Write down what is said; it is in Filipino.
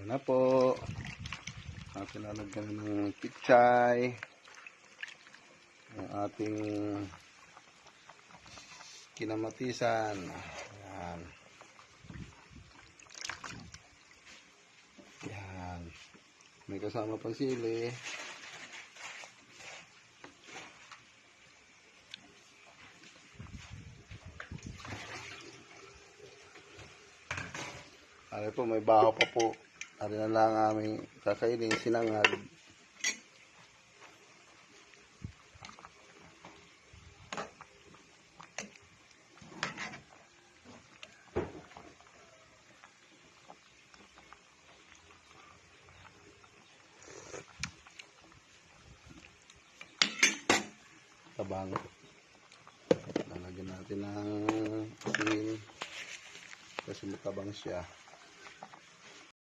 Ano na po. Atin lalagyan ng pichay. Ang ating kinamatisan. Ayan. Ayan. May kasama pang sili. Ano po, may baho pa po. Ano na lang aming kakainin, sinangag. Tabang. Lalagyan natin ng asin kasi matabang siya.